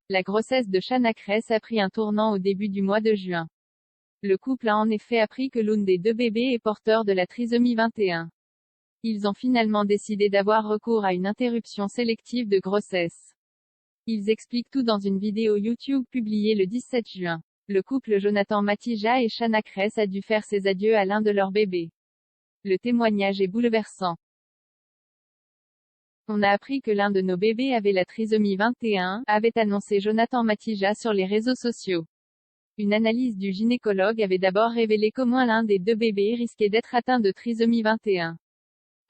La grossesse de Shanna Kress a pris un tournant au début du mois de juin. Le couple a en effet appris que l'un des deux bébés est porteur de la trisomie 21. Ils ont finalement décidé d'avoir recours à une interruption sélective de grossesse. Ils expliquent tout dans une vidéo YouTube publiée le 17 juin. Le couple Jonathan Matija et Shanna Kress a dû faire ses adieux à l'un de leurs bébés. Le témoignage est bouleversant. On a appris que l'un de nos bébés avait la trisomie 21, avait annoncé Jonathan Matija sur les réseaux sociaux. Une analyse du gynécologue avait d'abord révélé qu'au moins l'un des deux bébés risquait d'être atteint de trisomie 21.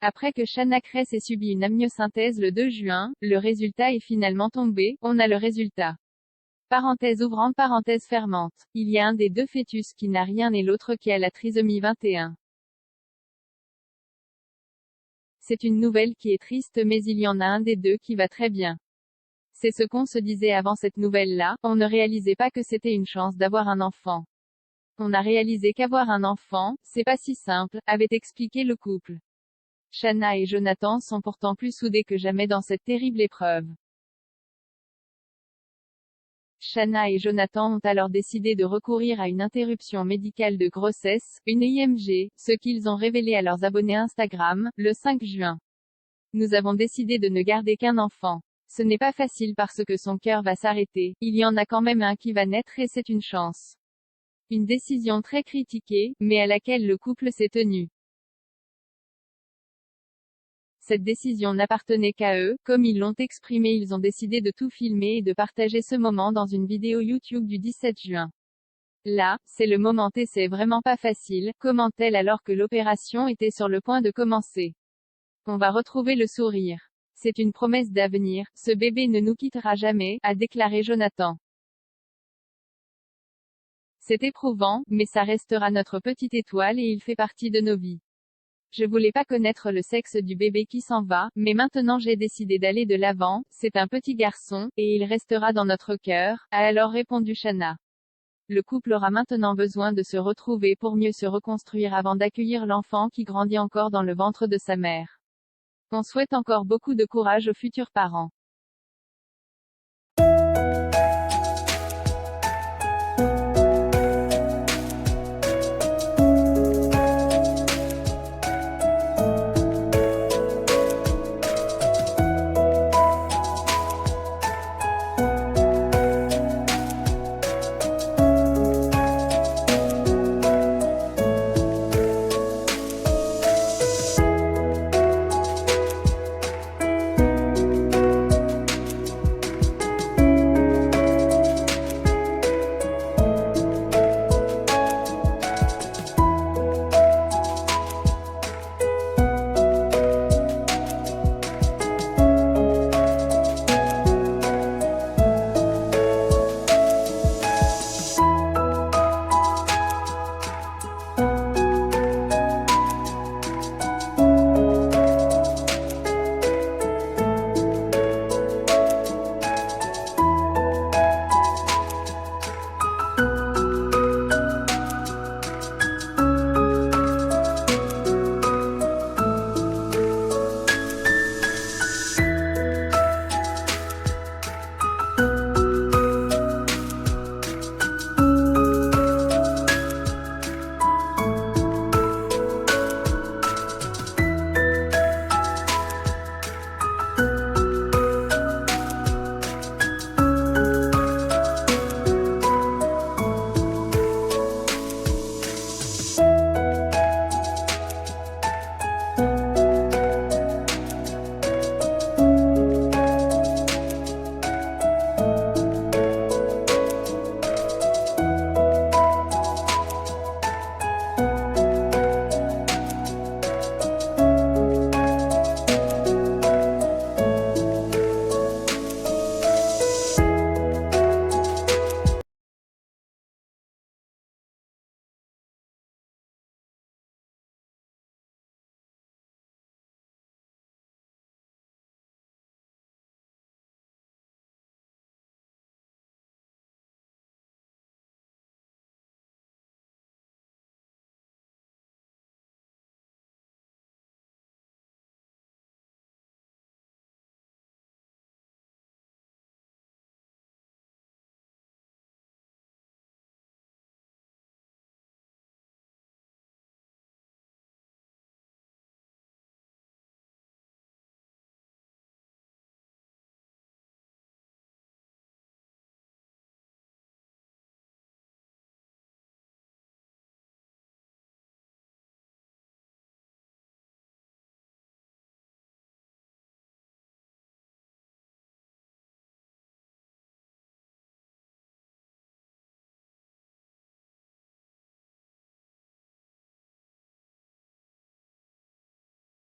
Après que Shanna Kress ait subi une amniosynthèse le 2 juin, le résultat est finalement tombé, on a le résultat. Parenthèse ouvrante, parenthèse fermante. Il y a un des deux fœtus qui n'a rien et l'autre qui a la trisomie 21. C'est une nouvelle qui est triste mais il y en a un des deux qui va très bien. C'est ce qu'on se disait avant cette nouvelle-là, on ne réalisait pas que c'était une chance d'avoir un enfant. On a réalisé qu'avoir un enfant, c'est pas si simple, avait expliqué le couple. Shanna et Jonathan sont pourtant plus soudés que jamais dans cette terrible épreuve. Shanna et Jonathan ont alors décidé de recourir à une interruption médicale de grossesse, une IMG, ce qu'ils ont révélé à leurs abonnés Instagram, le 5 juin. Nous avons décidé de ne garder qu'un enfant. Ce n'est pas facile parce que son cœur va s'arrêter, il y en a quand même un qui va naître et c'est une chance. Une décision très critiquée, mais à laquelle le couple s'est tenu. Cette décision n'appartenait qu'à eux, comme ils l'ont exprimé, ils ont décidé de tout filmer et de partager ce moment dans une vidéo YouTube du 17 juin. Là, c'est le moment et c'est vraiment pas facile, commente-t-elle alors que l'opération était sur le point de commencer. On va retrouver le sourire. C'est une promesse d'avenir, ce bébé ne nous quittera jamais, a déclaré Jonathan. C'est éprouvant, mais ça restera notre petite étoile et il fait partie de nos vies. Je voulais pas connaître le sexe du bébé qui s'en va, mais maintenant j'ai décidé d'aller de l'avant, c'est un petit garçon, et il restera dans notre cœur, a alors répondu Shanna. Le couple aura maintenant besoin de se retrouver pour mieux se reconstruire avant d'accueillir l'enfant qui grandit encore dans le ventre de sa mère. On souhaite encore beaucoup de courage aux futurs parents.